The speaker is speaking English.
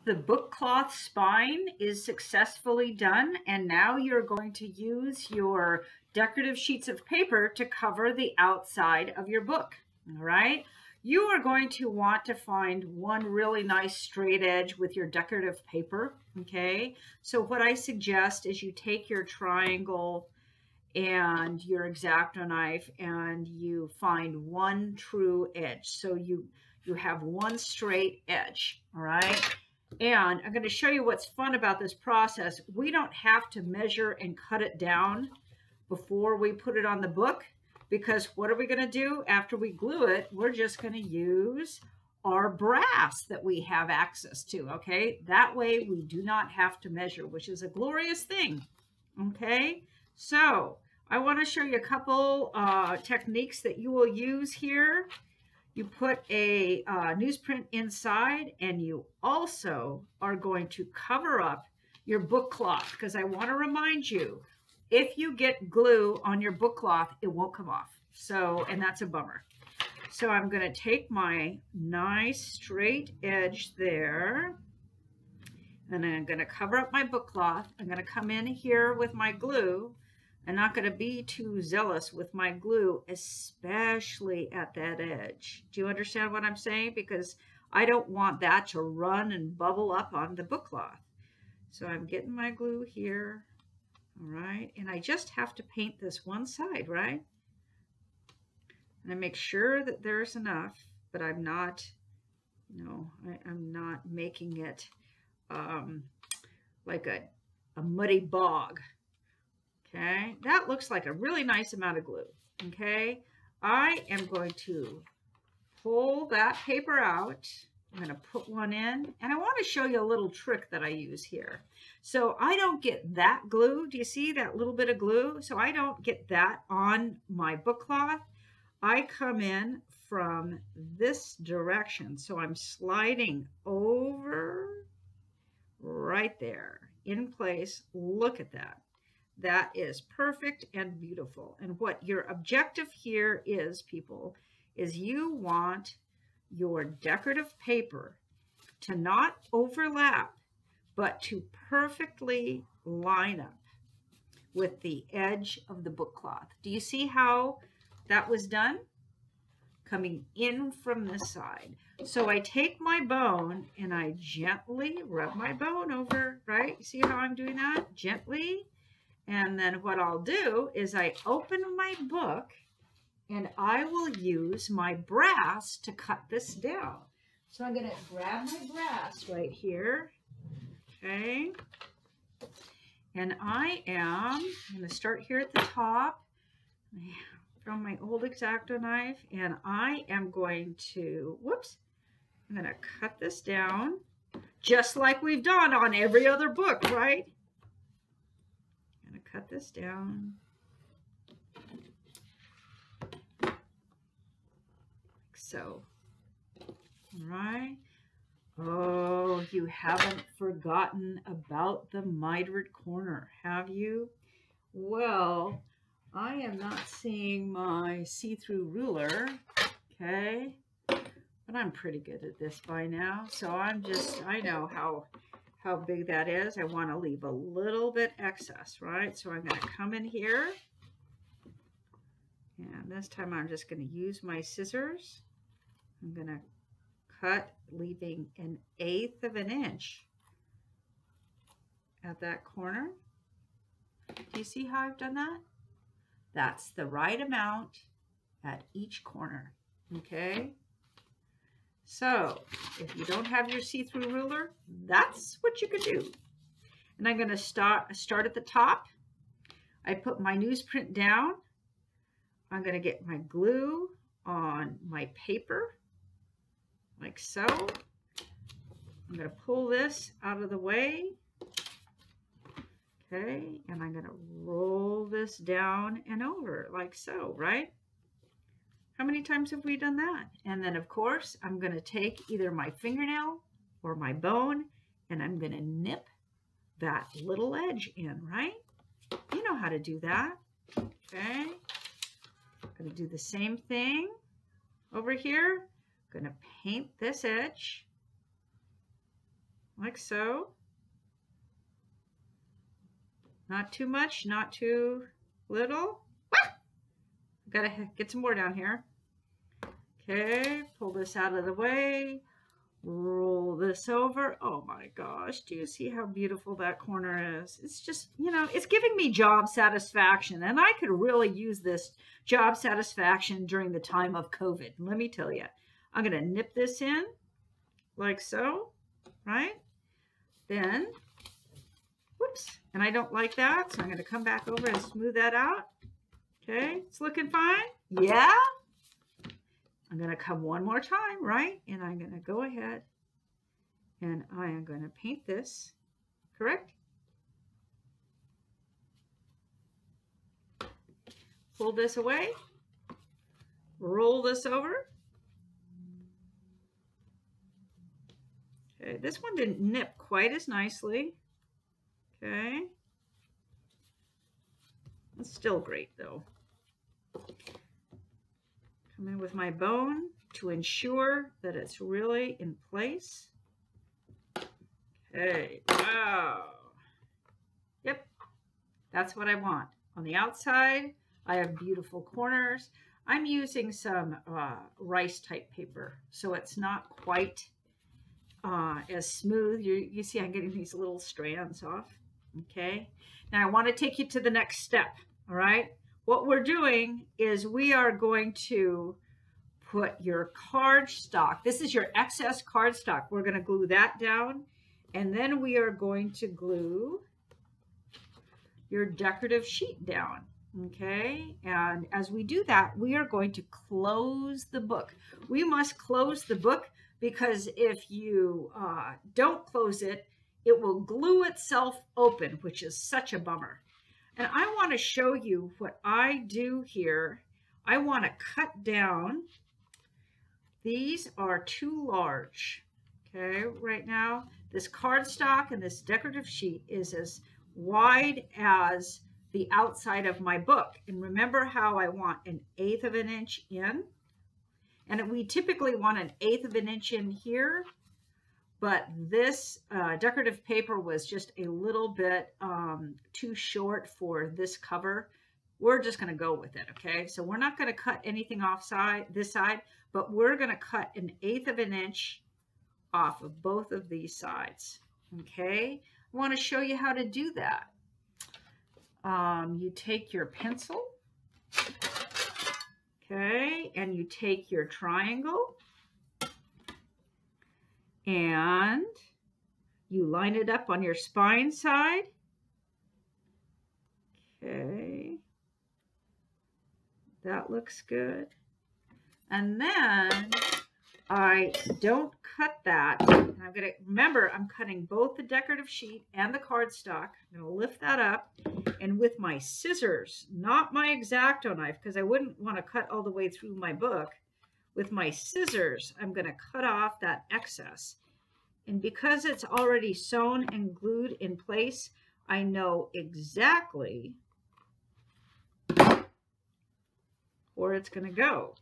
The book cloth spine is successfully done, and now you're going to use your decorative sheets of paper to cover the outside of your book. All right. You are going to want to find one really nice straight edge with your decorative paper. Okay. So what I suggest is you take your triangle and your X-Acto knife and you find one true edge. So you have one straight edge. All right. And I'm going to show you what's fun about this process. We don't have to measure and cut it down before we put it on the book, because what are we going to do after we glue it? We're just going to use our brass that we have access to, okay? That way we do not have to measure, which is a glorious thing, okay? So I want to show you a couple techniques that you will use here. You put a newsprint inside, and you also are going to cover up your book cloth, because I want to remind you, if you get glue on your book cloth, it won't come off. So, and that's a bummer. So I'm going to take my nice straight edge there, and I'm going to cover up my book cloth. I'm going to come in here with my glue. I'm not going to be too zealous with my glue, especially at that edge. Do you understand what I'm saying? Because I don't want that to run and bubble up on the book cloth. So I'm getting my glue here, all right? And I just have to paint this one side, right? And I make sure that there's enough, but I'm not, I'm not making it like a muddy bog. Okay, that looks like a really nice amount of glue. Okay, I am going to pull that paper out. I'm going to put one in, and I want to show you a little trick that I use here. So I don't get that glue. Do you see that little bit of glue? So I don't get that on my book cloth. I come in from this direction. So I'm sliding over right there in place. Look at that. That is perfect and beautiful. And what your objective here is, people, is you want your decorative paper to not overlap, but to perfectly line up with the edge of the book cloth. Do you see how that was done? Coming in from this side. So I take my bone and I gently rub my bone over, right? You see how I'm doing that? Gently. And then what I'll do is I open my book and I will use my brass to cut this down. So I'm going to grab my brass right here. Okay. And I'm going to start here at the top. From my old X-Acto knife, and I am going to, I'm going to cut this down just like we've done on every other book, right? Cut this down like so. All right. Oh, you haven't forgotten about the mitered corner, have you? Well, I am not seeing my see-through ruler, okay? But I'm pretty good at this by now, so I know how big that is. I want to leave a little bit excess, right? So I'm going to come in here, and this time I'm just going to use my scissors. I'm going to cut, leaving 1/8 of an inch at that corner. Do you see how I've done that? That's the right amount at each corner, okay? So if you don't have your see-through ruler, that's what you could do. And I'm going to start at the top. I put my newsprint down. I'm going to get my glue on my paper, like so. I'm going to pull this out of the way. Okay, and I'm going to roll this down and over, like so, right? How many times have we done that? And then, of course, I'm going to take either my fingernail or my bone, and I'm going to nip that little edge in, right? You know how to do that, okay? I'm going to do the same thing over here. I'm going to paint this edge like like so. Not too much, not too little. Gotta get some more down here. Okay, pull this out of the way. Roll this over. Oh my gosh, do you see how beautiful that corner is? It's just, you know, it's giving me job satisfaction, and I could really use this job satisfaction during the time of COVID. Let me tell you, I'm going to nip this in like so, right? Then, whoops, and I don't like that, so I'm going to come back over and smooth that out. Okay, it's looking fine. Yeah. I'm going to come one more time, right? And I'm going to go ahead and I am going to paint this, correct? Pull this away, roll this over. Okay, this one didn't nip quite as nicely. Okay. It's still great though. Come in with my bone to ensure that it's really in place. Okay, wow. Yep, that's what I want. On the outside, I have beautiful corners. I'm using some rice type paper, so it's not quite as smooth. You see I'm getting these little strands off. Okay, now I want to take you to the next step, all right? What we're doing is we are going to put your cardstock. This is your excess cardstock. We're going to glue that down, and then we are going to glue your decorative sheet down. Okay, and as we do that, we are going to close the book. We must close the book because if you don't close it, it will glue itself open, which is such a bummer. And I want to show you what I do here. I want to cut down. These are too large. Okay, right now, this cardstock and this decorative sheet is as wide as the outside of my book. And remember how I want 1/8 of an inch in? And we typically want 1/8 of an inch in here. But this decorative paper was just a little bit too short for this cover. We're just going to go with it, okay? So we're not going to cut anything off this side, but we're going to cut 1/8 of an inch off of both of these sides, okay? I want to show you how to do that. You take your pencil, okay, and you take your triangle, and you line it up on your spine side. Okay, that looks good. And then I don't cut that. And I'm going to remember I'm cutting both the decorative sheet and the cardstock. I'm going to lift that up, and with my scissors, not my X-Acto knife, because I wouldn't want to cut all the way through my book. With my scissors, I'm going to cut off that excess. And because it's already sewn and glued in place, I know exactly where it's going to go.